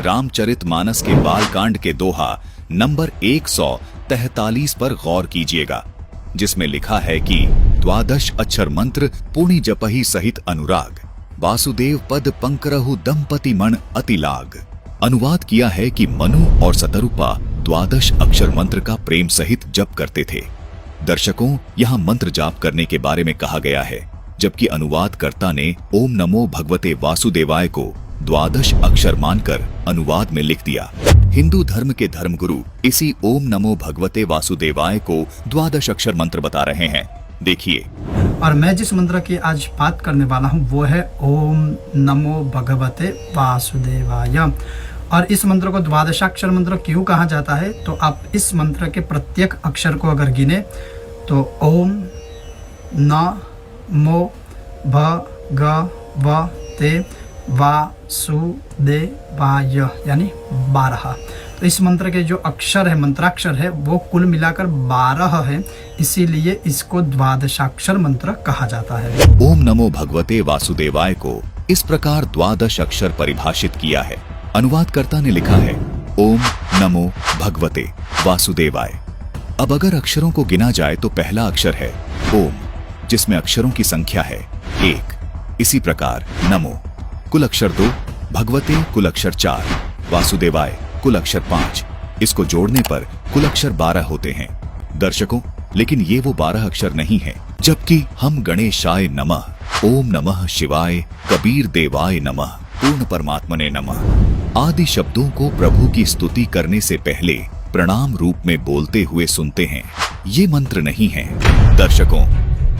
रामचरितमानस के बालकांड के दोहा नंबर 143 पर गौर कीजिएगा, जिसमें लिखा है कि द्वादश अक्षर मंत्र पुनि जपहि सहित अनुराग, वासुदेव पद पंकरहु दंपति मण अति लाग। अनुवाद किया है कि मनु और सतरूपा द्वादश अक्षर मंत्र का प्रेम सहित जप करते थे। दर्शकों, यहाँ मंत्र जाप करने के बारे में कहा गया है, जबकि अनुवादकर्ता ने ओम नमो भगवते वासुदेवाय को द्वादश अक्षर मानकर अनुवाद में लिख दिया। हिंदू धर्म के धर्मगुरु इसी ओम नमो भगवते वासुदेवाय को द्वादश अक्षर मंत्र बता रहे हैं। देखिए। और मैं जिस मंत्र की आज बात करने वाला हूँ वो है ओम नमो भगवते वासुदेवाय। और इस मंत्र को द्वादशाक्षर मंत्र क्यों कहा जाता है, तो आप इस मंत्र के प्रत्येक अक्षर को अगर गिने तो ओम नमो भगवते वासुदेवाय यानी 12। तो इस मंत्र के जो अक्षर है, मंत्राक्षर है, वो कुल मिलाकर 12 है, इसीलिए इसको द्वादशाक्षर मंत्र कहा जाता है। ओम नमो भगवते वासुदेवाय को इस प्रकार द्वादश अक्षर परिभाषित किया है। अनुवादकर्ता ने लिखा है ओम नमो भगवते वासुदेवाय। अब अगर अक्षरों को गिना जाए तो पहला अक्षर है ओम, जिसमें अक्षरों की संख्या है 1। इसी प्रकार नमो कुल अक्षर 2, भगवते कुल अक्षर 4, वासुदेवाय कुल अक्षर 5। इसको जोड़ने पर कुल अक्षर 12 होते हैं। दर्शकों, लेकिन ये वो 12 अक्षर नहीं है, जबकि हम गणेशाय नमः, ओम नमः शिवाय, कबीर देवाय नमः, पूर्ण परमात्मने नमः आदि शब्दों को प्रभु की स्तुति करने से पहले प्रणाम रूप में बोलते हुए सुनते हैं। ये मंत्र नहीं है। दर्शकों,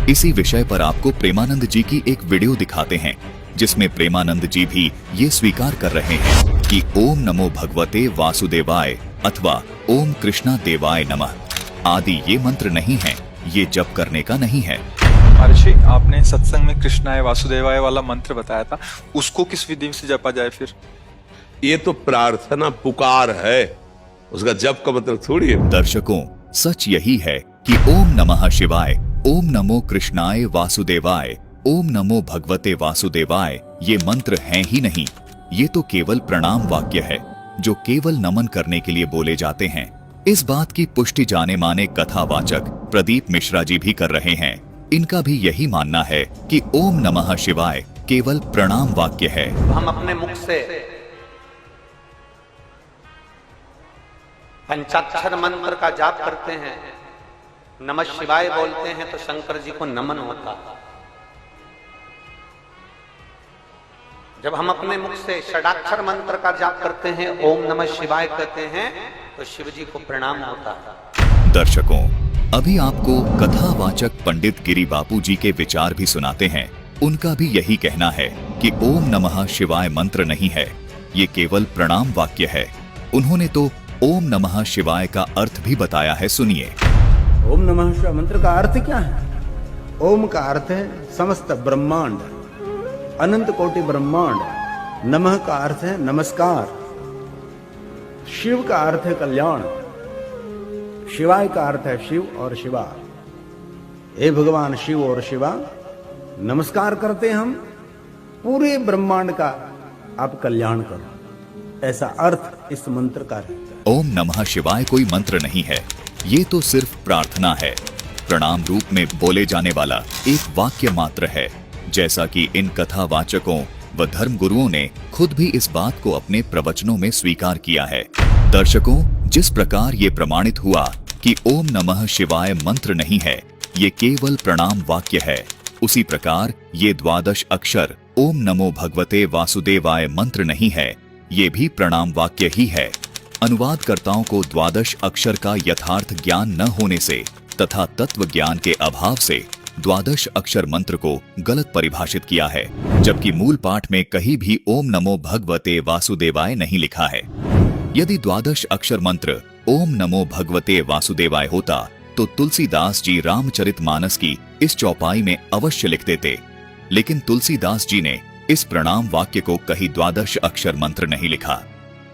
इसी विषय पर आपको प्रेमानंद जी की एक वीडियो दिखाते हैं, जिसमें प्रेमानंद जी भी ये स्वीकार कर रहे हैं कि ओम नमो भगवते वासुदेवाय अथवा ओम कृष्णा देवाय नमः आदि ये मंत्र नहीं है, ये जप करने का नहीं है। महर्षि, आपने सत्संग में कृष्णाय वासुदेवाय वाला मंत्र बताया था, उसको किस विधि से जपा जाए फिर? ये तो प्रार्थना पुकार है, उसका जप का मतलब थोड़ी है। दर्शकों, सच यही है कि ओम नमः शिवाय, ओम नमो कृष्णाय वासुदेवाय, ओम नमो भगवते वासुदेवाय ये मंत्र हैं ही नहीं। ये तो केवल प्रणाम वाक्य है, जो केवल नमन करने के लिए बोले जाते हैं। इस बात की पुष्टि जाने माने कथावाचक प्रदीप मिश्रा जी भी कर रहे हैं। इनका भी यही मानना है कि ओम नमः शिवाय केवल प्रणाम वाक्य है। हम अपने मुख से पंचाक्षर मंत्र का जाप करते हैं, नमः शिवाय बोलते हैं तो शंकर जी को नमन होता है। जब हम अपने मुख से षडाक्षर मंत्र का जाप करते हैं, ओम नमः शिवाय कहते हैं, तो शिव जी को प्रणाम होता है। दर्शकों, अभी आपको कथावाचक पंडित गिरी बापू जी के विचार भी सुनाते हैं। उनका भी यही कहना है कि ओम नमः शिवाय मंत्र नहीं है, ये केवल प्रणाम वाक्य है। उन्होंने तो ओम नमः शिवाय का अर्थ भी बताया है, सुनिए। ओम नमः शिवाय मंत्र का अर्थ क्या है? ओम का अर्थ है समस्त ब्रह्मांड, अनंत कोटि ब्रह्मांड। नमः का अर्थ है नमस्कार। शिव का अर्थ है कल्याण। शिवाय का अर्थ है शिव और शिवा। हे भगवान शिव और शिवा, नमस्कार करते हम, पूरे ब्रह्मांड का आप कल्याण करो। ऐसा अर्थ इस मंत्र का रहता है। ओम नमः शिवाय कोई मंत्र नहीं है, ये तो सिर्फ प्रार्थना है। प्रणाम रूप में बोले जाने वाला एक वाक्य मात्र है, जैसा कि इन कथावाचकों व धर्मगुरुओं ने खुद भी इस बात को अपने प्रवचनों में स्वीकार किया है। दर्शकों, जिस प्रकार ये प्रमाणित हुआ कि ओम नमः शिवाय मंत्र नहीं है, ये केवल प्रणाम वाक्य है, उसी प्रकार ये द्वादश अक्षर ओम नमो भगवते वासुदेवाय मंत्र नहीं है, ये भी प्रणाम वाक्य ही है। अनुवादकर्ताओं को द्वादश अक्षर का यथार्थ ज्ञान न होने से तथा तत्व ज्ञान के अभाव से द्वादश अक्षर मंत्र को गलत परिभाषित किया है, जबकि मूल पाठ में कहीं भी ओम नमो भगवते वासुदेवाय नहीं लिखा है। यदि द्वादश अक्षर मंत्र ओम नमो भगवते वासुदेवाय होता तो तुलसीदास जी रामचरितमानस की इस चौपाई में अवश्य लिख देते, लेकिन तुलसीदास जी ने इस प्रणाम वाक्य को कहीं द्वादश अक्षर मंत्र नहीं लिखा।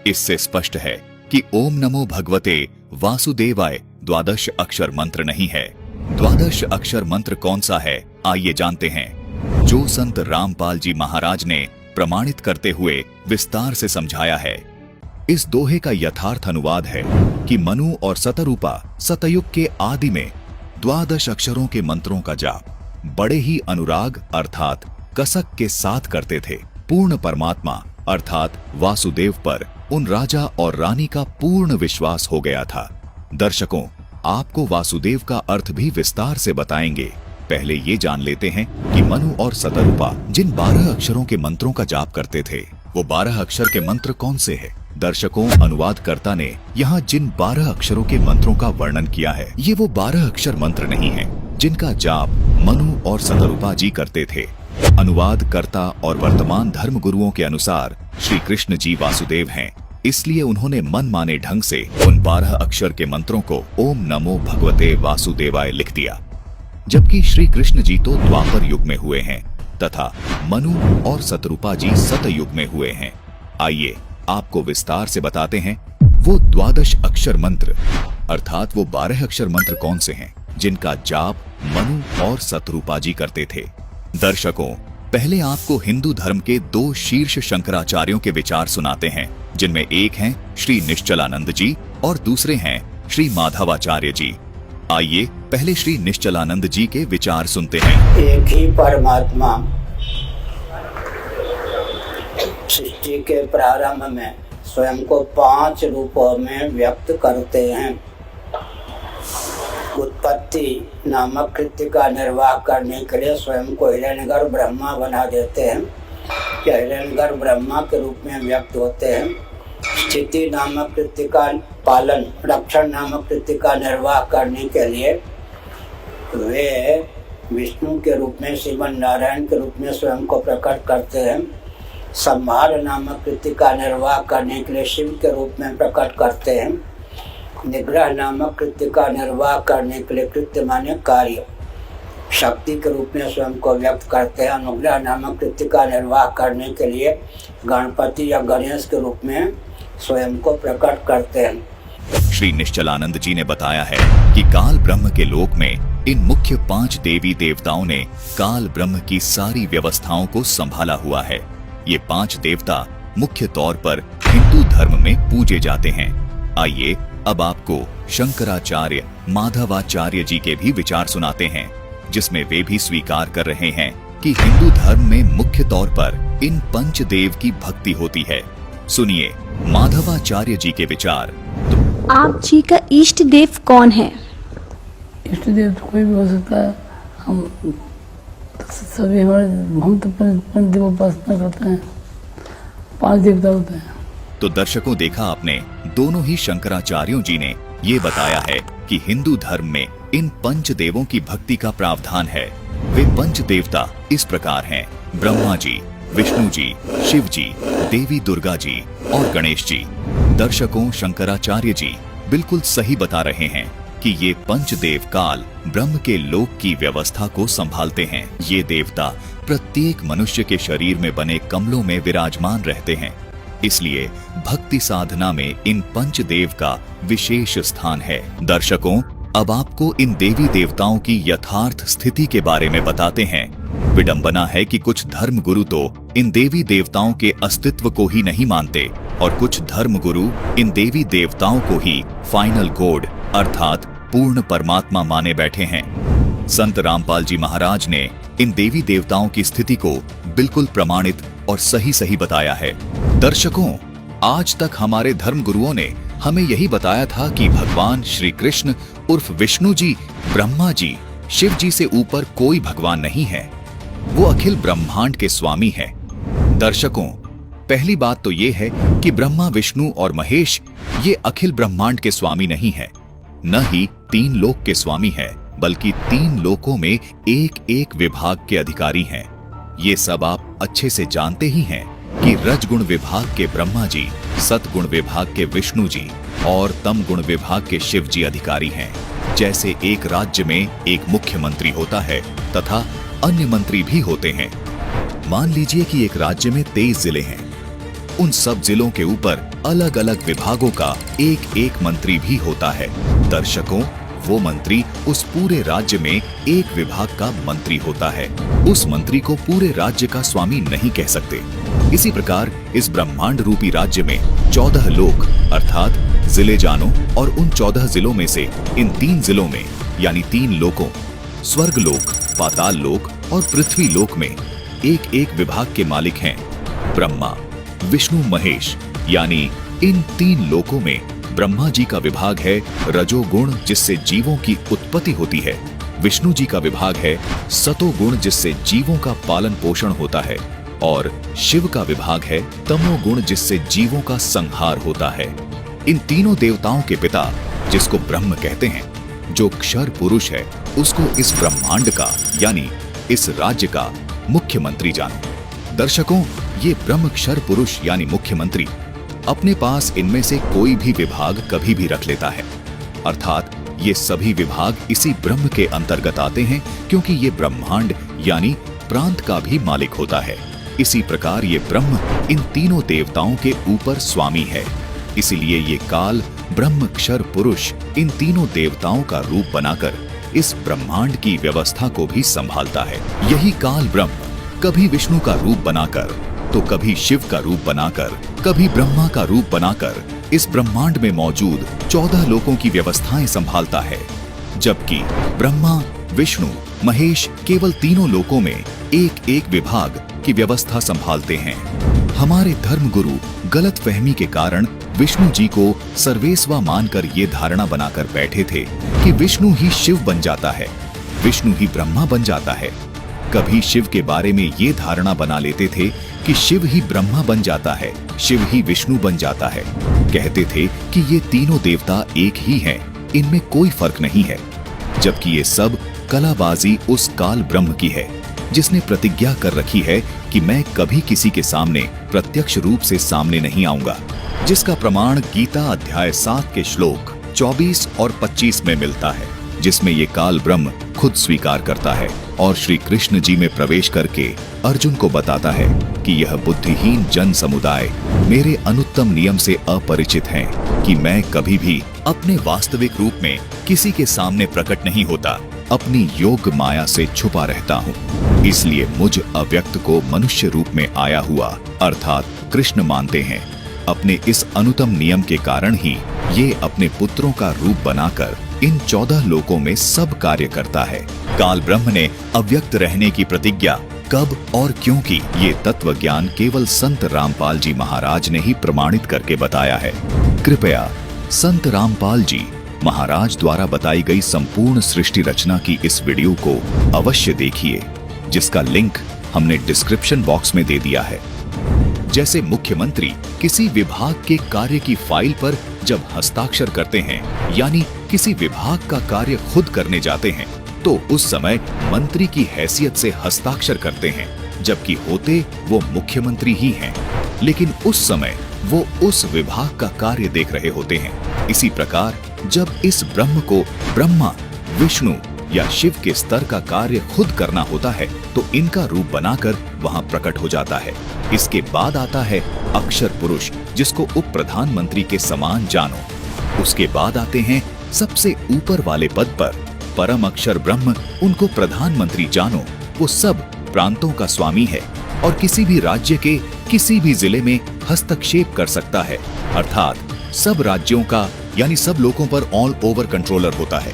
इससे स्पष्ट है कि ओम नमो भगवते वासुदेवाय द्वादश अक्षर मंत्र नहीं है। द्वादश अक्षर मंत्र कौन सा है, आइए जानते हैं, जो संत रामपाल जी महाराज ने प्रमाणित करते हुए विस्तार से समझाया है। इस दोहे का यथार्थ अनुवाद है कि मनु और सतरूपा सतयुग के आदि में 12 अक्षरों के मंत्रों का जाप बड़े ही अनुराग अर्थात कसक के साथ करते थे। पूर्ण परमात्मा अर्थात वासुदेव पर उन राजा और रानी का पूर्ण विश्वास हो गया था। दर्शकों, आपको वासुदेव का अर्थ भी विस्तार से बताएंगे। पहले ये जान लेते हैं कि मनु और सतरूपा जिन 12 अक्षरों के मंत्रों का जाप करते थे वो 12 अक्षर के मंत्र कौन से हैं? दर्शकों, अनुवादकर्ता ने यहाँ जिन 12 अक्षरों के मंत्रों का वर्णन किया है ये वो 12 अक्षर मंत्र नहीं हैं जिनका जाप मनु और सतरूपा जी करते थे। अनुवादकर्ता और वर्तमान धर्म गुरुओं के अनुसार श्री कृष्ण जी वासुदेव हैं, इसलिए उन्होंने मनमाने ढंग से उन 12 अक्षर के मंत्रों को ओम नमो भगवते वासुदेवाय लिख दिया, जबकि श्री कृष्ण जी तो द्वापर युग में हुए हैं तथा मनु और सतरूपा जी सतयुग में हुए हैं। आइए आपको विस्तार से बताते हैं वो 12 अक्षर मंत्र अर्थात वो 12 अक्षर मंत्र कौन से हैं जिनका जाप मनु और सतरूपा जी करते थे। दर्शकों, पहले आपको हिंदू धर्म के 2 शीर्ष शंकराचार्यों के विचार सुनाते हैं, जिनमें एक हैं श्री निश्चलानंद जी और दूसरे हैं श्री माधवाचार्य जी। आइए पहले श्री निश्चलानंद जी के विचार सुनते हैं। एक ही परमात्मा सृष्टि के प्रारंभ में स्वयं को 5 रूपों में व्यक्त करते हैं। उत्पत्ति नामक कृत्य का निर्वाह करने के लिए स्वयं को हिरण्यगर्भ ब्रह्मा बना देते हैं या हिरण्यगर्भ ब्रह्मा के रूप में व्यक्त होते हैं। स्थिति नामक कृत्य का पालन, रक्षण नामक कृत्य का निर्वाह करने के लिए वे विष्णु के रूप में, श्रीमन नारायण के रूप में स्वयं को प्रकट करते हैं। संहार नामक कृत्य का निर्वाह करने के लिए शिव के रूप में प्रकट करते हैं। निग्रह नामक कृत्य का निर्वाह करने के लिए, कृत्य माने कार्य, शक्ति के रूप में स्वयं को व्यक्त करते हैं। अनुग्रह नामक कृत्य का निर्वाह करने के लिए गणपति या गणेश के रूप में स्वयं को प्रकट करते हैं। श्री निश्चलानंद जी ने बताया है कि काल ब्रह्म के लोक में इन मुख्य 5 देवी देवताओं ने काल ब्रह्म की सारी व्यवस्थाओं को संभाला हुआ है। ये 5 देवता मुख्य तौर पर हिंदू धर्म में पूजे जाते हैं। आइए अब आपको शंकराचार्य माधवाचार्य जी के भी विचार सुनाते हैं, जिसमें वे भी स्वीकार कर रहे हैं कि हिंदू धर्म में मुख्य तौर पर इन पंचदेव की भक्ति होती है। सुनिए माधवाचार्य जी के विचार। आप जी का इष्ट देव कौन है? इष्ट देव तो कोई भी हो सकता है। हम तो पंच देव उपासना करते हैं, 5 देवता होते हैं। तो दर्शकों, देखा आपने, दोनों ही शंकराचार्यों जी ने ये बताया है कि हिंदू धर्म में इन पंच देवों की भक्ति का प्रावधान है। वे पंच देवता इस प्रकार हैं: ब्रह्मा जी, विष्णु जी, शिव जी, देवी दुर्गा जी और गणेश जी। दर्शकों, शंकराचार्य जी बिल्कुल सही बता रहे हैं कि ये पंचदेव काल ब्रह्म के लोक की व्यवस्था को संभालते हैं। ये देवता प्रत्येक मनुष्य के शरीर में बने कमलों में विराजमान रहते हैं, इसलिए भक्ति साधना में इन पंचदेव का विशेष स्थान है। दर्शकों, अब आपको इन देवी देवताओं की यथार्थ स्थिति के बारे में बताते हैं। विडंबना है कि कुछ धर्म गुरु तो इन देवी देवताओं के अस्तित्व को ही नहीं मानते और कुछ धर्म गुरु इन देवी देवताओं को ही फाइनल गॉड अर्थात पूर्ण परमात्मा माने बैठे हैं। संत रामपाल जी महाराज ने इन देवी देवताओं की स्थिति को बिल्कुल प्रमाणित और सही बताया है। दर्शकों, आज तक हमारे धर्म गुरुओं ने हमें यही बताया था कि भगवान श्री कृष्ण उर्फ विष्णु जी, ब्रह्मा जी, शिव जी से ऊपर कोई भगवान नहीं है। वो अखिल ब्रह्मांड के स्वामी हैं। दर्शकों, पहली बात तो ये है कि ब्रह्मा, विष्णु और महेश ये अखिल ब्रह्मांड के स्वामी नहीं है, न ही 3 लोक के स्वामी है, बल्कि 3 लोकों में एक विभाग के अधिकारी हैं। ये सब आप अच्छे से जानते ही हैं कि रजगुण विभाग के ब्रह्मा जी, सतगुण विभाग के विष्णु जी और तम गुण विभाग के शिव जी अधिकारी हैं। जैसे एक राज्य में एक मुख्यमंत्री होता है तथा अन्य मंत्री भी होते हैं। मान लीजिए कि एक राज्य में 23 जिले हैं। उन सब जिलों के ऊपर अलग अलग विभागों का एक मंत्री भी होता है। दर्शकों, वो मंत्री उस पूरे राज्य में एक विभाग का मंत्री होता है। उस मंत्री को पूरे राज्य का स्वामी नहीं कह सकते। इसी प्रकार इस ब्रह्मांड रूपी राज्य में 14 लोक अर्थात जिले जानो और उन 14 जिलों में से इन 3 जिलों में यानी 3 लोकों स्वर्ग लोक, पाताल लोक और पृथ्वी लोक में एक एक विभाग के मालिक हैं ब्रह्मा, विष्णु, महेश। यानी इन 3 लोकों में ब्रह्मा जी का विभाग है रजोगुण जिससे जीवों की उत्पत्ति होती है, विष्णु जी का विभाग है सतोगुण जिससे जीवों का पालन पोषण होता है और शिव का विभाग है तमोगुण जिससे जीवों का संहार होता है। इन तीनों देवताओं के पिता जिसको ब्रह्म कहते हैं, जो क्षर पुरुष है, उसको इस ब्रह्मांड का यानी इस राज्य का मुख्यमंत्री जानो। दर्शकों, ये ब्रह्म क्षर पुरुष यानी मुख्यमंत्री अपने पास इनमें से कोई भी विभाग कभी भी रख लेता है, अर्थात ये सभी विभाग इसी ब्रह्म के अंतर्गत आते हैं क्योंकि ये ब्रह्मांड यानी प्रांत का भी मालिक होता है। इसी प्रकार ये ब्रह्म इन तीनों देवताओं के ऊपर स्वामी है। इसीलिए ये काल ब्रह्म क्षर पुरुष इन तीनों देवताओं का रूप बनाकर इस ब्रह्मांड की व्यवस्था को भी संभालता है। यही काल ब्रह्म कभी विष्णु का रूप बनाकर तो कभी शिव का रूप बनाकर कभी ब्रह्मा का रूप बनाकर इस ब्रह्मांड में मौजूद 14 लोकों की व्यवस्थाएं संभालता है, जबकि ब्रह्मा, विष्णु, महेश केवल तीनों लोकों में एक एक विभाग की व्यवस्था संभालते हैं। हमारे धर्मगुरु गलतफहमी के कारण विष्णु जी को सर्वेस्वा मानकर ये धारणा बनाकर बैठे थे कि विष्णु ही शिव बन जाता है, विष्णु ही ब्रह्मा बन जाता है। कभी शिव के बारे में ये धारणा बना लेते थे कि शिव ही ब्रह्मा बन जाता है, शिव ही विष्णु बन जाता है। कहते थे कि ये तीनों देवता एक ही हैं, इनमें कोई फर्क नहीं है, जबकि ये सब कलाबाजी उस काल ब्रह्म की है जिसने प्रतिज्ञा कर रखी है कि मैं कभी किसी के सामने प्रत्यक्ष रूप से सामने नहीं आऊंगा, जिसका प्रमाण गीता अध्याय 7 के श्लोक 24 और 25 में मिलता है, जिसमें ये काल ब्रह्म खुद स्वीकार करता है और श्री कृष्ण जी में प्रवेश करके अर्जुन को बताता है कि यह बुद्धिहीन जन समुदाय मेरे अनुत्तम नियम से अपरिचित हैं कि मैं कभी भी अपने वास्तविक रूप में किसी के सामने प्रकट नहीं होता, अपनी योग माया से छुपा रहता हूँ। इसलिए मुझ अव्यक्त को मनुष्य रूप में आया हुआ अर्थात कृष्ण मानते हैं। अपने इस अनुत्तम नियम के कारण ही ये अपने पुत्रों का रूप बनाकर इन 14 लोकों में सब कार्य करता है। काल ब्रह्म ने अव्यक्त रहने की प्रतिज्ञा कब और क्यों की, ये तत्व ज्ञान केवल संत रामपाल जी महाराज ने ही प्रमाणित करके बताया है। कृपया संत रामपाल जी महाराज द्वारा बताई गई संपूर्ण सृष्टि रचना की इस वीडियो को अवश्य देखिए, जिसका लिंक हमने डिस्क्रिप्शन बॉक्स में दे दिया है। जैसे मुख्यमंत्री किसी विभाग के कार्य की फाइल पर जब हस्ताक्षर करते हैं, यानी किसी विभाग का कार्य खुद करने जाते हैं, तो उस समय मंत्री की हैसियत से हस्ताक्षर करते हैं, जबकि होते वो मुख्यमंत्री ही हैं, लेकिन उस समय वो उस विभाग का कार्य देख रहे होते हैं। इसी प्रकार जब इस ब्रह्म को ब्रह्मा, विष्णु या शिव के स्तर का कार्य खुद करना होता है, तो इनका रूप बनाकर वहां प्रकट हो जाता है। इसके बाद आता है अक्षर पुरुष, जिसको उप प्रधानमंत्री के समान जानो। उसके बाद आते हैं सबसे ऊपर वाले पद पर परम अक्षर ब्रह्म, उनको प्रधानमंत्री जानो। वो सब प्रांतों का स्वामी है और किसी भी राज्य के किसी भी जिले में हस्तक्षेप कर सकता है, अर्थात सब राज्यों का यानी सब लोगों पर ऑल ओवर कंट्रोलर होता है।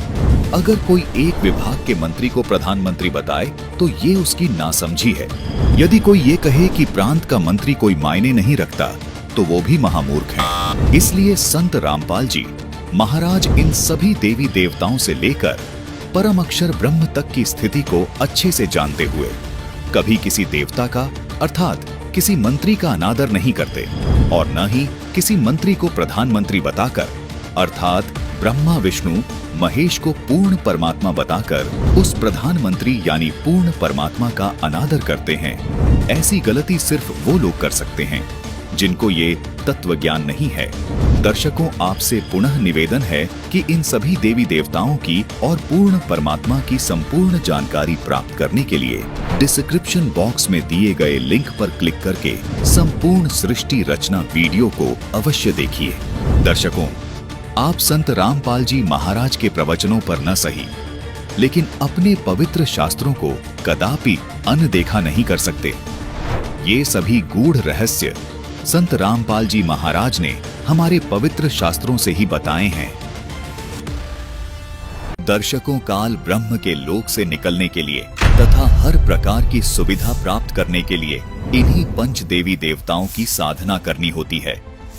अगर कोई एक विभाग के मंत्री को प्रधानमंत्री बताए तो ये उसकी नासमझी है। यदि कोई ये कहे कि प्रांत का मंत्री कोई मायने नहीं रखता तो वो भी महामूर्ख है। इसलिए संत रामपाल जी महाराज इन सभी देवी देवताओं से लेकर परम अक्षर ब्रह्म तक की स्थिति को अच्छे से जानते हुए कभी किसी देवता का अर्थात किसी मंत्री का अनादर नहीं करते और न ही किसी मंत्री को प्रधानमंत्री बताकर अर्थात ब्रह्मा, विष्णु, महेश को पूर्ण परमात्मा बताकर उस प्रधानमंत्री यानी पूर्ण परमात्मा का अनादर करते हैं। ऐसी गलती सिर्फ वो लोग कर सकते हैं जिनको ये तत्व ज्ञान नहीं है। दर्शकों, आपसे पुनः निवेदन है कि इन सभी देवी देवताओं की और पूर्ण परमात्मा की संपूर्ण जानकारी प्राप्त करने के लिए डिस्क्रिप्शन बॉक्स में दिए गए लिंक पर क्लिक करके संपूर्ण सृष्टि रचना वीडियो को अवश्य देखिए। दर्शकों, आप संत रामपाल जी महाराज के प्रवचनों पर न सही, लेकिन अपने पवित्र शास्त्रों को कदापि अनदेखा नहीं कर सकते। ये सभी गूढ़ रहस्य संत रामपाल जी महाराज ने हमारे पवित्र शास्त्रों से ही बताए हैं। दर्शकों काल ब्रह्म के लोक से निकलने के लिए तथा हर प्रकार की सुविधा प्राप्त करने के लिए इन्हीं पंच देवी देवताओं की साधना करनी होती है।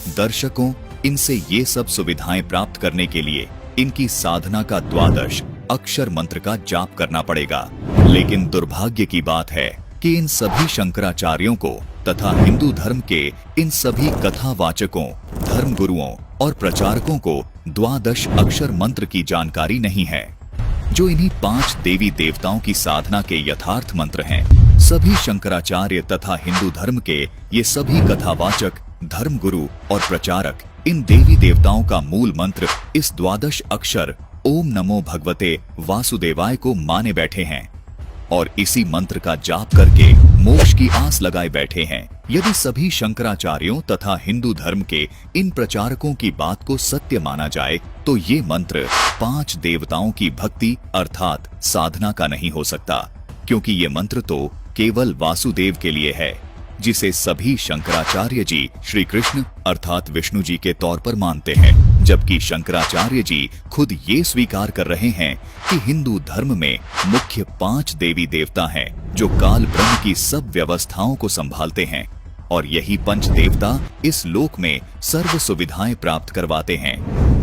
दर्शकों इनसे ये सब सुविधाएं प्राप्त करने के लिए इनकी साधना का 12 अक्षर मंत्र का जाप करना पड़ेगा। लेकिन दुर्भाग्य की बात है कि इन सभी शंकराचार्यों को तथा हिंदू धर्म के इन सभी कथावाचकों, धर्म गुरुओं और प्रचारकों को 12 अक्षर मंत्र की जानकारी नहीं है, जो इन्हीं 5 देवी देवताओं की साधना के यथार्थ मंत्र हैं। सभी शंकराचार्य तथा हिंदू धर्म के ये सभी कथावाचक, धर्म गुरु और प्रचारक इन देवी देवताओं का मूल मंत्र इस 12 अक्षर ओम नमो भगवते वासुदेवाय को माने बैठे हैं और इसी मंत्र का जाप करके मोक्ष की आस लगाए बैठे हैं। यदि सभी शंकराचार्यों तथा हिंदू धर्म के इन प्रचारकों की बात को सत्य माना जाए तो ये मंत्र 5 देवताओं की भक्ति अर्थात साधना का नहीं हो सकता, क्योंकि ये मंत्र तो केवल वासुदेव के लिए है, जिसे सभी शंकराचार्य जी श्री कृष्ण अर्थात विष्णु जी के तौर पर मानते हैं, जबकि शंकराचार्य जी खुद ये स्वीकार कर रहे हैं कि हिंदू धर्म में मुख्य 5 देवी देवता हैं जो काल ब्रह्म की सब व्यवस्थाओं को संभालते हैं और यही पंच देवता इस लोक में सर्व सुविधाएं प्राप्त करवाते हैं।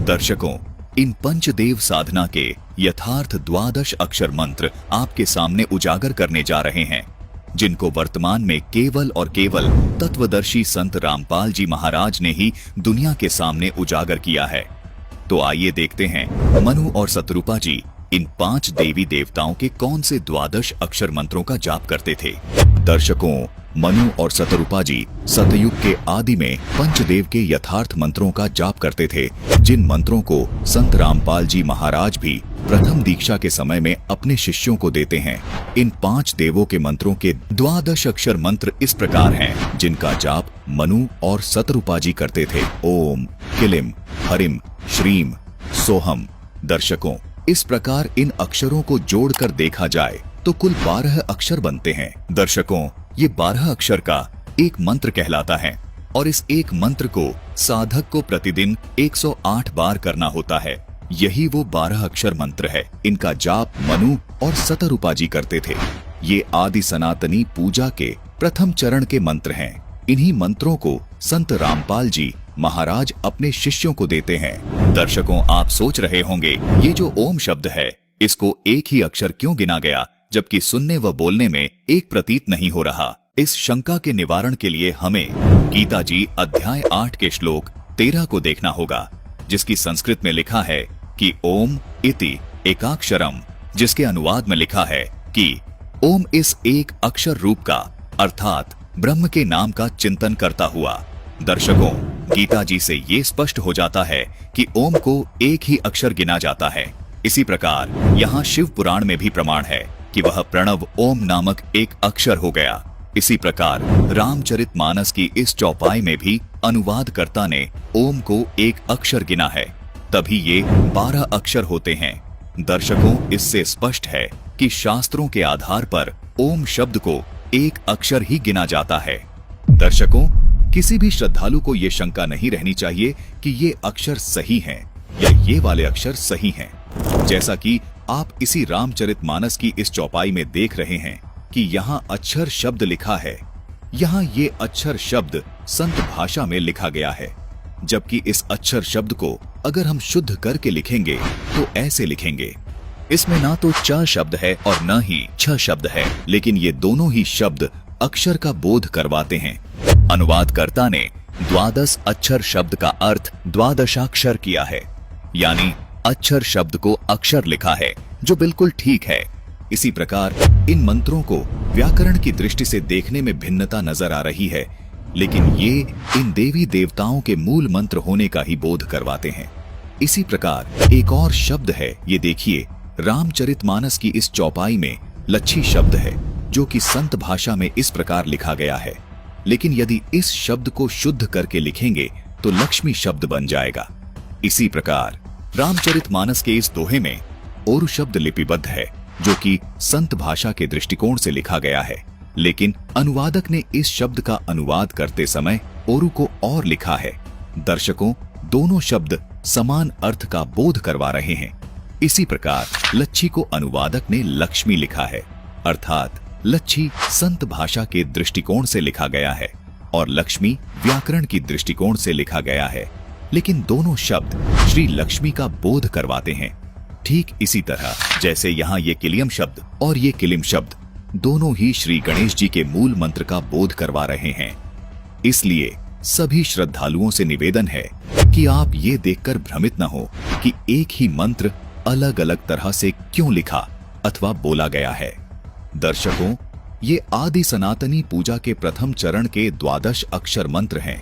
दर्शकों, इन पंचदेव साधना के यथार्थ 12 अक्षर मंत्र आपके सामने उजागर करने जा रहे हैं, जिनको वर्तमान में केवल और केवल तत्वदर्शी संत रामपाल जी महाराज ने ही दुनिया के सामने उजागर किया है। तो आइए देखते हैं मनु और शतरूपा जी इन 5 देवी देवताओं के कौन से 12 अक्षर मंत्रों का जाप करते थे। दर्शकों, मनु और शतरूपा जी सतयुग के आदि में पंचदेव के यथार्थ मंत्रों का जाप करते थे, जिन मंत्रों को संत रामपाल जी महाराज भी प्रथम दीक्षा के समय में अपने शिष्यों को देते हैं। इन 5 देवों के मंत्रों के 12 अक्षर मंत्र इस प्रकार हैं, जिनका जाप मनु और शतरूपा जी करते थे। ओम किलिम हरिम श्रीम सोहम। दर्शकों, इस प्रकार इन अक्षरों को जोड़कर देखा जाए तो कुल 12 अक्षर बनते हैं। दर्शकों, ये 12 अक्षर का एक मंत्र कहलाता है और इस एक मंत्र को साधक को प्रतिदिन 108 बार करना होता है। यही वो 12 अक्षर मंत्र है। इनका जाप मनु और शतरूपा जी करते थे। ये आदि सनातनी पूजा के प्रथम चरण के मंत्र हैं। इन्हीं मंत्रों को संत रामपाल जी महाराज अपने शिष्यों को देते हैं। दर्शकों, आप सोच रहे होंगे ये जो ओम शब्द है इसको एक ही अक्षर क्यों गिना गया, जबकि सुनने व बोलने में एक प्रतीत नहीं हो रहा। इस शंका के निवारण के लिए हमें गीता जी अध्याय 8 के श्लोक 13 को देखना होगा, जिसकी संस्कृत में लिखा है कि ओम इति एकाक्षरम, जिसके अनुवाद में लिखा है कि ओम इस एक अक्षर रूप का अर्थात ब्रह्म के नाम का चिंतन करता हुआ। दर्शकों, गीता जी से ये स्पष्ट हो जाता है कि ओम को एक ही अक्षर गिना जाता है। इसी प्रकार यहाँ शिव पुराण में भी प्रमाण है कि वह प्रणव ओम नामक एक अक्षर हो गया। इसी प्रकार रामचरितमानस की इस चौपाई में भी अनुवादकर्ता ने ओम को एक अक्षर गिना है, तभी ये 12 अक्षर होते हैं। दर्शकों, इससे स्पष्ट है कि शास्त्रों के आधार पर ओम शब्द को एक अक्षर ही गिना जाता है। दर्शकों, किसी भी श्रद्धालु को ये शंका नहीं रहनी चाहिए कि ये अक्षर सही हैं या ये वाले अक्षर सही हैं। जैसा कि आप इसी रामचरितमानस की इस चौपाई में देख रहे हैं कि यहाँ अक्षर शब्द लिखा है, यहाँ ये अक्षर शब्द संत भाषा में लिखा गया है, जबकि इस अक्षर शब्द को अगर हम शुद्ध करके लिखेंगे तो ऐसे लिखेंगे। इसमें ना तो च शब्द है और न ही छ शब्द है, लेकिन ये दोनों ही शब्द अक्षर का बोध करवाते हैं। अनुवादकर्ता ने 12 अक्षर शब्द का अर्थ 12 किया है, यानी अक्षर शब्द को अक्षर लिखा है, जो बिल्कुल ठीक है। इसी प्रकार इन मंत्रों को व्याकरण की दृष्टि से देखने में भिन्नता नजर आ रही है, लेकिन ये इन देवी देवताओं के मूल मंत्र होने का ही बोध करवाते हैं। इसी प्रकार एक और शब्द है, ये देखिए, रामचरितमानस की इस चौपाई में लच्छी शब्द है, जो कि संत भाषा में इस प्रकार लिखा गया है, लेकिन यदि इस शब्द को शुद्ध करके लिखेंगे तो लक्ष्मी शब्द बन जाएगा। इसी प्रकार रामचरितमानस के इस दोहे में ओरु शब्द लिपिबद्ध है, जो कि संत भाषा के दृष्टिकोण से लिखा गया है, लेकिन अनुवादक ने इस शब्द का अनुवाद करते समय ओरु को और लिखा है। दर्शकों, दोनों शब्द समान अर्थ का बोध करवा रहे हैं। इसी प्रकार लच्छी को अनुवादक ने लक्ष्मी लिखा है, अर्थात लच्छी संत भाषा के दृष्टिकोण से लिखा गया है और लक्ष्मी व्याकरण की दृष्टिकोण से लिखा गया है, लेकिन दोनों शब्द श्री लक्ष्मी का बोध करवाते हैं। ठीक इसी तरह जैसे यहाँ ये किलियम शब्द और ये किलिम शब्द दोनों ही श्री गणेश जी के मूल मंत्र का बोध करवा रहे हैं। इसलिए सभी श्रद्धालुओं से निवेदन है कि आप ये देखकर भ्रमित न हो कि एक ही मंत्र अलग अलग तरह से क्यों लिखा अथवा बोला गया है। दर्शकों, ये आदि सनातनी पूजा के प्रथम चरण के 12 अक्षर मंत्र हैं।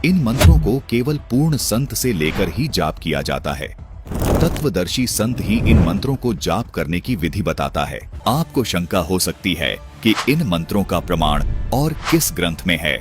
इन मंत्रों को केवल पूर्ण संत से लेकर ही जाप किया जाता है। तत्वदर्शी संत ही इन मंत्रों को जाप करने की विधि बताता है। आपको शंका हो सकती है कि इन मंत्रों का प्रमाण और किस ग्रंथ में है।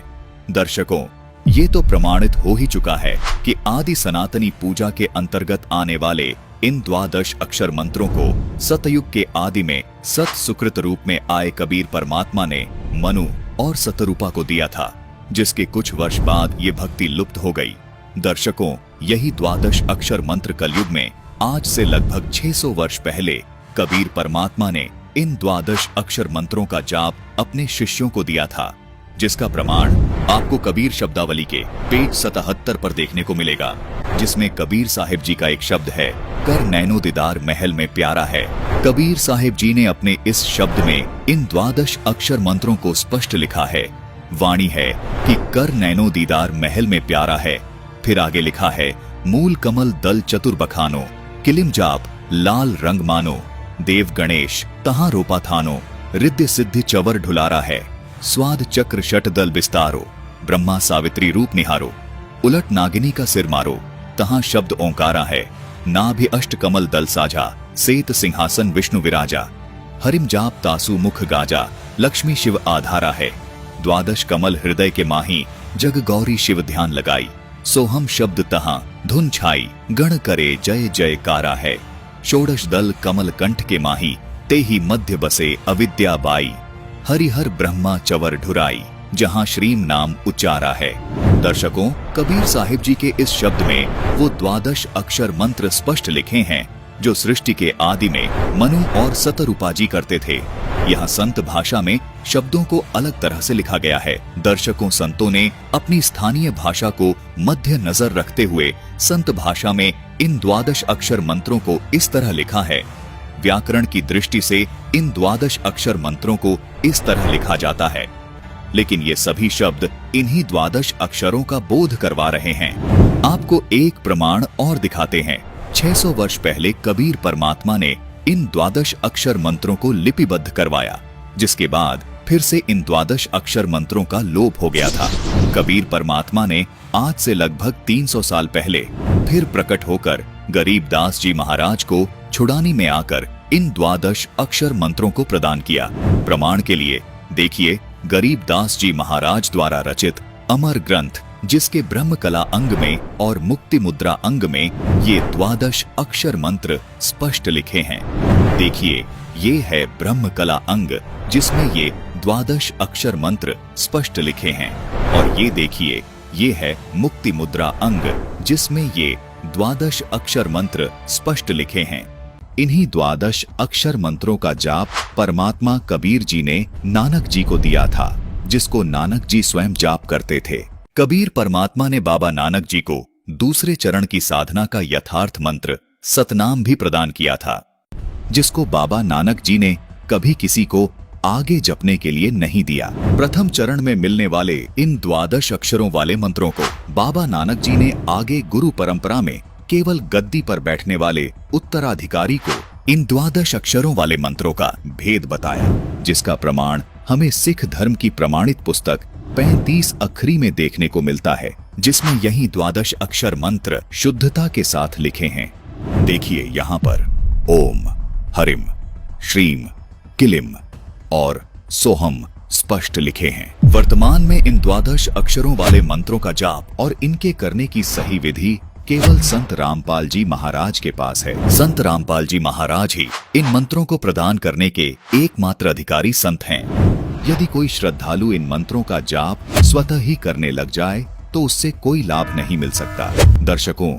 दर्शकों, ये तो प्रमाणित हो ही चुका है कि आदि सनातनी पूजा के अंतर्गत आने वाले इन 12 अक्षर मंत्रों को सतयुग के आदि में सत सुकृत रूप में आए कबीर परमात्मा ने मनु और सतरूपा को दिया था, जिसके कुछ वर्ष बाद ये भक्ति लुप्त हो गई। दर्शकों, यही 12 अक्षर मंत्र कलयुग में आज से लगभग 600 वर्ष पहले कबीर परमात्मा ने इन 12 अक्षर मंत्रों का जाप अपने शिष्यों को दिया था, जिसका प्रमाण आपको कबीर शब्दावली के पेज 77 पर देखने को मिलेगा, जिसमें कबीर साहिब जी का एक शब्द है, कर नैनो दीदार महल में प्यारा है। कबीर साहिब जी ने अपने इस शब्द में इन 12 अक्षर मंत्रों को स्पष्ट लिखा है। वाणी है कि कर नैनो दीदार महल में प्यारा है। फिर आगे लिखा है, मूल कमल दल चतुर बखानो, किलिम जाप लाल रंग मानो, देव गणेश तहां रोपा थानो, रिद्ध सिद्धि चवर ढुलारा है, स्वाद चक्र शट दल बिस्तारो, ब्रह्मा सावित्री रूप निहारो, उलट नागिनी का सिर मारो, तहां शब्द ओंकारा है, नाभि अष्ट कमल दल साझा, सेत सिंहासन विष्णु विराजा, हरिम जाप तासु मुख गाजा, लक्ष्मी शिव आधारा है, 12 कमल हृदय के माही, जग गौरी शिव ध्यान लगाई, सोहम शब्द तहां धुन छाई, गण करे जय जयकारा है, षोडश दल कमल कंठ के माही, ते ही मध्य बसे अविद्या बाई, हरिहर ब्रह्मा चवर ढुराई, जहां श्रीम नाम उच्चारा है। दर्शकों, कबीर साहिब जी के इस शब्द में वो 12 अक्षर मंत्र स्पष्ट लिखे हैं जो सृष्टि के आदि में मनु और सतरूपा जी करते थे। यहाँ संत भाषा में शब्दों को अलग तरह से लिखा गया है। दर्शकों, संतों ने अपनी स्थानीय भाषा को मध्य नजर रखते हुए संत भाषा में इन 12 अक्षर मंत्रों को इस तरह लिखा है। व्याकरण की दृष्टि से इन 12 अक्षर मंत्रों को इस तरह लिखा जाता है, लेकिन ये सभी शब्द इन्हीं 12 अक्षरों का बोध करवा रहे हैं। आपको एक प्रमाण और दिखाते हैं। 600 वर्ष पहले कबीर परमात्मा ने इन 12 अक्षर मंत्रों को लिपिबद्ध करवाया, जिसके बाद फिर से इन 12 अक्षर मंत्रों का लोप हो गया था। कबीर परमात्मा ने आज से लगभग 300 साल पहले फिर प्रकट होकर गरीबदास जी महाराज को छुड़ानी में आकर इन 12 अक्षर मंत्रों को प्रदान किया। प्रमाण के लिए देखिए गरीबदास जी महाराज द्वारा रचित अमर ग्रंथ, जिसके ब्रह्म कला अंग में और मुक्ति मुद्रा अंग में ये 12 अक्षर मंत्र स्पष्ट लिखे हैं। देखिए, ये है ब्रह्म कला अंग, जिसमें ये 12 अक्षर मंत्र स्पष्ट लिखे हैं, और ये देखिए, ये है मुक्ति मुद्रा अंग, जिसमें ये 12 अक्षर मंत्र स्पष्ट लिखे हैं। इन्हीं 12 अक्षर मंत्रों का जाप परमात्मा कबीर जी ने नानक जी को दिया था, जिसको नानक जी स्वयं जाप करते थे। कबीर परमात्मा ने बाबा नानक जी को दूसरे चरण की साधना का यथार्थ मंत्र सतनाम भी प्रदान किया था, जिसको बाबा नानक जी ने कभी किसी को आगे जपने के लिए नहीं दिया। प्रथम चरण में मिलने वाले इन 12 अक्षरों वाले मंत्रों को बाबा नानक जी ने आगे गुरु परंपरा में केवल गद्दी पर बैठने वाले उत्तराधिकारी को इन 12 अक्षरों वाले मंत्रों का भेद बताया, जिसका प्रमाण हमें सिख धर्म की प्रमाणित पुस्तक 35 अखरी में देखने को मिलता है, जिसमें यही 12 अक्षर मंत्र शुद्धता के साथ लिखे हैं। देखिए यहाँ पर ओम, हरिम, श्रीम, किलिम और सोहम स्पष्ट लिखे हैं। वर्तमान में इन 12 अक्षरों वाले मंत्रों का जाप और इनके करने की सही विधि केवल संत रामपाल जी महाराज के पास है। संत रामपाल जी महाराज ही इन मंत्रों को प्रदान करने के एकमात्र अधिकारी संत हैं। यदि कोई श्रद्धालु इन मंत्रों का जाप स्वतः ही करने लग जाए तो उससे कोई लाभ नहीं मिल सकता। दर्शकों,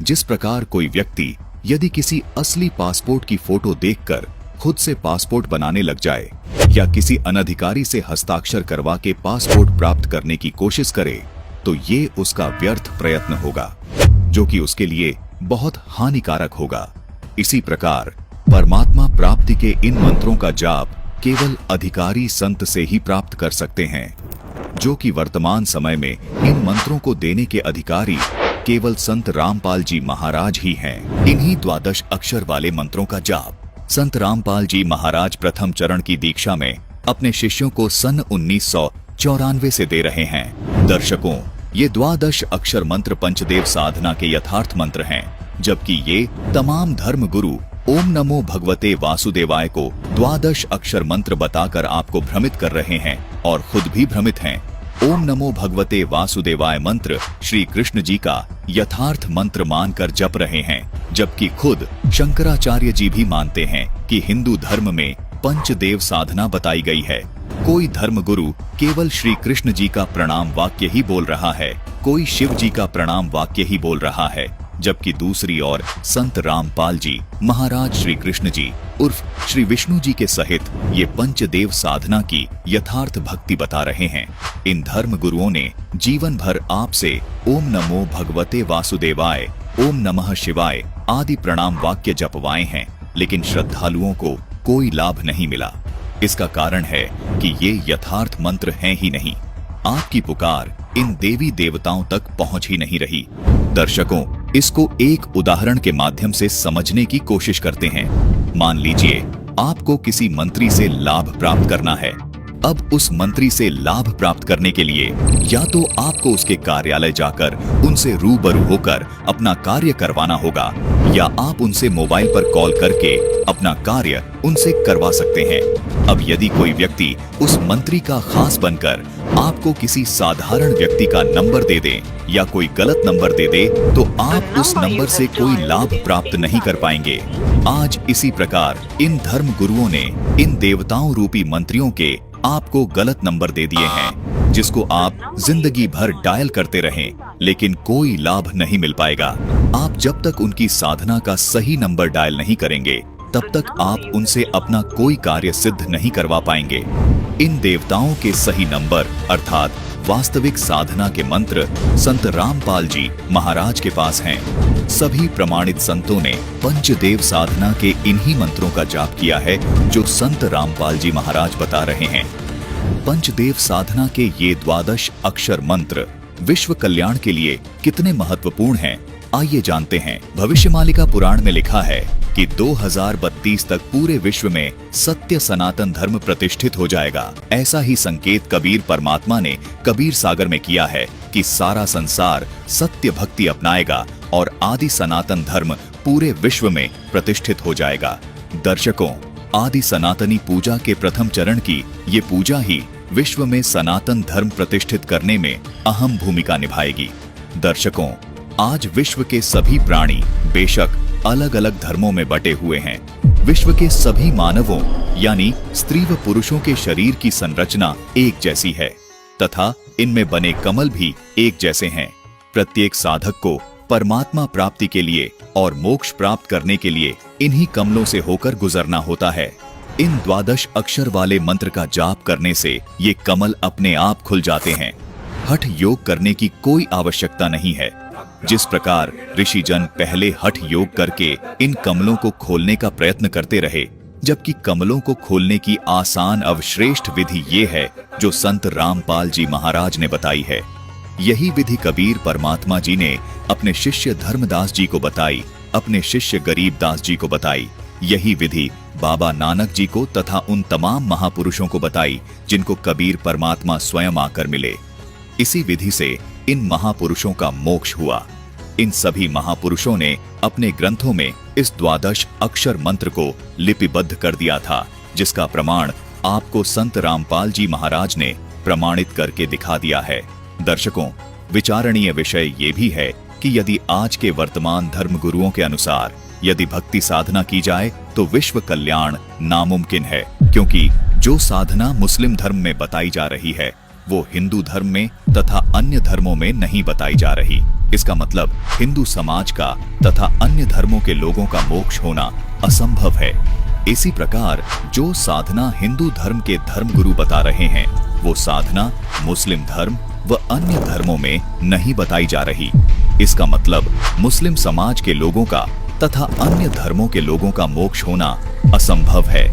जिस प्रकार कोई व्यक्ति यदि किसी असली पासपोर्ट की फोटो देखकर खुद से पासपोर्ट बनाने लग जाए या किसी अनधिकारी से हस्ताक्षर करवा के पासपोर्ट प्राप्त करने की कोशिश करे तो ये उसका व्यर्थ प्रयत्न होगा, जो कि उसके लिए बहुत हानिकारक होगा। इसी प्रकार परमात्मा प्राप्ति के इन मंत्रों का जाप केवल अधिकारी संत से ही प्राप्त कर सकते हैं, जो कि वर्तमान समय में इन मंत्रों को देने के अधिकारी केवल संत रामपाल जी महाराज ही हैं। इन्हीं 12 अक्षर वाले मंत्रों का जाप संत रामपाल जी महाराज प्रथम चरण की दीक्षा में अपने शिष्यों को सन 1994 से दे रहे हैं। दर्शकों, ये 12 अक्षर मंत्र पंचदेव साधना के यथार्थ मंत्र हैं, जबकि ये तमाम धर्म गुरु ओम नमो भगवते वासुदेवाय को 12 अक्षर मंत्र बताकर आपको भ्रमित कर रहे हैं और खुद भी भ्रमित हैं। ओम नमो भगवते वासुदेवाय मंत्र श्री कृष्ण जी का यथार्थ मंत्र मानकर जप रहे हैं, जबकि खुद शंकराचार्य जी भी मानते हैं कि हिंदू धर्म में पंचदेव साधना बताई गई है। कोई धर्म गुरु केवल श्री कृष्ण जी का प्रणाम वाक्य ही बोल रहा है, कोई शिव जी का प्रणाम वाक्य ही बोल रहा है, जबकि दूसरी ओर संत रामपाल जी महाराज श्री कृष्ण जी उर्फ श्री विष्णु जी के सहित ये पंचदेव साधना की यथार्थ भक्ति बता रहे हैं। इन धर्म गुरुओं ने जीवन भर आपसे ओम नमो भगवते वासुदेवाय, ओम नमः शिवाय आदि प्रणाम वाक्य जपवाए हैं, लेकिन श्रद्धालुओं को कोई लाभ नहीं मिला। इसका कारण है कि ये यथार्थ मंत्र हैं ही नहीं। आपकी पुकार इन देवी देवताओं तक पहुंच ही नहीं रही। दर्शकों, इसको एक उदाहरण के माध्यम से समझने की कोशिश करते हैं। मान लीजिए आपको किसी मंत्री से लाभ प्राप्त करना है। अब उस मंत्री से लाभ प्राप्त करने के लिए या तो आपको उसके कार्यालय जाकर उनसे रूबरू होकर अपना कार्य करवाना होगा, या आप उनसे मोबाइल पर कॉल करके अपना कार्य उनसे करवा सकते हैं। अब यदि कोई व्यक्ति उस मंत्री का खास बनकर आपको किसी साधारण व्यक्ति का नंबर दे दे या कोई गलत नंबर दे दे, तो आप उस नंबर से कोई लाभ प्राप्त नहीं कर पाएंगे। आज इसी प्रकार इन धर्म गुरुओं ने इन देवताओं रूपी मंत्रियों के आपको गलत नंबर दे दिए हैं, जिसको आप जिंदगी भर डायल करते रहें, लेकिन कोई लाभ नहीं मिल पाएगा। आप जब तक उनकी साधना का सही नंबर डायल नहीं करेंगे, तब तक आप उनसे अपना कोई कार्य सिद्ध नहीं करवा पाएंगे। इन देवताओं के सही नंबर अर्थात वास्तविक साधना के मंत्र संत रामपाल जी महाराज के पास हैं। सभी प्रमाणित संतों ने पंचदेव साधना के इन्हीं मंत्रों का जाप किया है जो संत रामपाल जी महाराज बता रहे हैं। पंचदेव साधना के ये 12 अक्षर मंत्र विश्व कल्याण के लिए कितने महत्वपूर्ण हैं, आइए जानते हैं। भविष्यमालिका पुराण में लिखा है कि 2032 तक पूरे विश्व में सत्य सनातन धर्म प्रतिष्ठित हो जाएगा। ऐसा ही संकेत कबीर परमात्मा ने कबीर सागर में किया है कि सारा संसार सत्य भक्ति अपनाएगा और आदि सनातन धर्म पूरे विश्व में प्रतिष्ठित हो जाएगा। दर्शकों, आदि सनातनी पूजा के प्रथम चरण की ये पूजा ही विश्व में सनातन धर्म प्रतिष्ठित करने में अहम भूमिका निभाएगी। दर्शकों, आज विश्व के सभी प्राणी बेशक अलग अलग धर्मों में बटे हुए हैं। विश्व के सभी मानवों यानी स्त्री व पुरुषों के शरीर की संरचना एक जैसी है तथा इनमें बने कमल भी एक जैसे हैं। प्रत्येक साधक को परमात्मा प्राप्ति के लिए और मोक्ष प्राप्त करने के लिए इन्हीं कमलों से होकर गुजरना होता है। इन 12 अक्षर वाले मंत्र का जाप करने से ये कमल अपने आप खुल जाते हैं। हठ योग करने की कोई आवश्यकता नहीं है। जिस प्रकार ऋषिजन पहले हठ योग करके इन कमलों को खोलने का प्रयत्न करते रहे, जबकि कमलों को खोलने की आसान अवश्रेष्ठ विधि ये है जो संत रामपाल जी महाराज ने बताई है। यही विधि कबीर परमात्मा जी ने अपने शिष्य धर्मदास जी को बताई, अपने शिष्य गरीबदास जी को बताई। यही विधि बाबा नानक जी को तथा उन तमाम महापुरुषों को बताई जिनको कबीर परमात्मा स्वयं आकर मिले। इसी विधि से इन महापुरुषों का मोक्ष हुआ। इन सभी महापुरुषों ने अपने ग्रंथों में इस 12 अक्षर मंत्र को लिपिबद्ध कर दिया था, जिसका प्रमाण आपको संत रामपाल जी महाराज ने प्रमाणित करके दिखा दिया है। दर्शकों, विचारणीय विषय ये भी है कि यदि आज के वर्तमान धर्म गुरुओं के अनुसार यदि भक्ति साधना की जाए तो विश्व कल्याण नामुमकिन है, क्योंकि जो साधना मुस्लिम धर्म में बताई जा रही है वो हिंदू धर्म में तथा अन्य धर्मों में नहीं बताई जा रही। इसका मतलब हिंदू समाज का तथा अन्य धर्मों के लोगों का मोक्ष होना असंभव है। इसी प्रकार जो साधना हिंदू धर्म के धर्मगुरु बता रहे हैं वो साधना मुस्लिम धर्म व अन्य धर्मों में नहीं बताई जा रही। इसका मतलब मुस्लिम समाज के लोगों का तथा अन्य धर्मों के लोगों का मोक्ष होना असंभव है।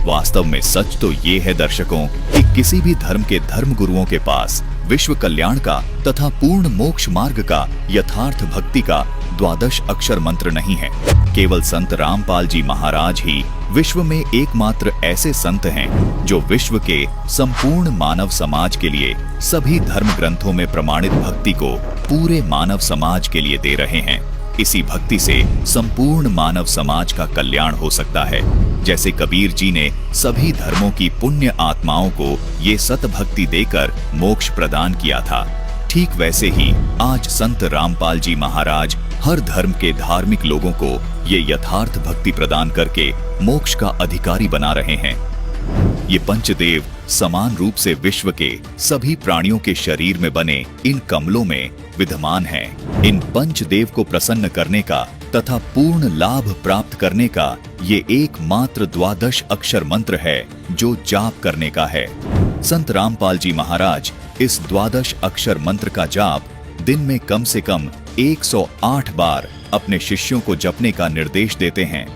वास्तव में सच तो ये है दर्शकों कि किसी भी धर्म के धर्म गुरुओं के पास विश्व कल्याण का तथा पूर्ण मोक्ष मार्ग का यथार्थ भक्ति का 12 अक्षर मंत्र नहीं है। केवल संत रामपाल जी महाराज ही विश्व में एकमात्र ऐसे संत हैं जो विश्व के संपूर्ण मानव समाज के लिए सभी धर्म ग्रंथों में प्रमाणित भक्ति को पूरे मानव समाज के लिए दे रहे हैं। इसी भक्ति से संपूर्ण मानव समाज का कल्याण हो सकता है। जैसे कबीर जी ने सभी धर्मों की पुण्य आत्माओं को ये सत भक्ति देकर मोक्ष प्रदान किया था, ठीक वैसे ही आज संत रामपाल जी महाराज हर धर्म के धार्मिक लोगों को ये यथार्थ भक्ति प्रदान करके मोक्ष का अधिकारी बना रहे हैं। ये पंचदेव समान रूप से विश्व के सभी प्राणियों के शरीर में बने इन कमलों में विद्यमान हैं। इन पंचदेव को प्रसन्न करने का तथा पूर्ण लाभ प्राप्त करने का ये एकमात्र 12 अक्षर मंत्र है जो जाप करने का है। संत रामपाल जी महाराज इस 12 अक्षर मंत्र का जाप दिन में कम से कम 108 बार अपने शिष्यों को जपने का निर्देश देते हैं,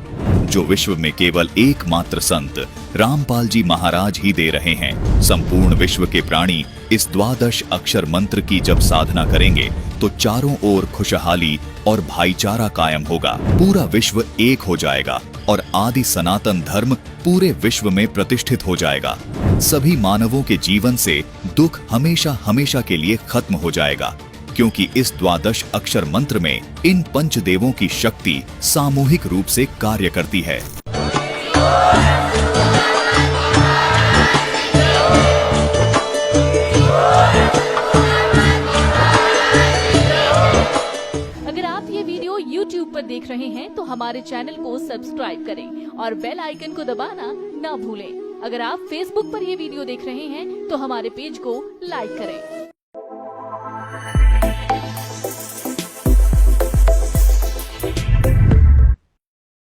जो विश्व में केवल एकमात्र संत रामपाल जी महाराज ही दे रहे हैं। संपूर्ण विश्व के प्राणी इस 12 अक्षर मंत्र की जब साधना करेंगे तो चारों ओर खुशहाली और भाईचारा कायम होगा। पूरा विश्व एक हो जाएगा और आदि सनातन धर्म पूरे विश्व में प्रतिष्ठित हो जाएगा। सभी मानवों के जीवन से दुख हमेशा हमेशा के लिए खत्म हो जाएगा, क्योंकि इस 12 अक्षर मंत्र में इन पंचदेवों की शक्ति सामूहिक रूप से कार्य करती है। अगर आप ये वीडियो YouTube पर देख रहे हैं तो हमारे चैनल को सब्सक्राइब करें और बेल आइकन को दबाना ना भूलें। अगर आप Facebook पर ये वीडियो देख रहे हैं तो हमारे पेज को लाइक करें।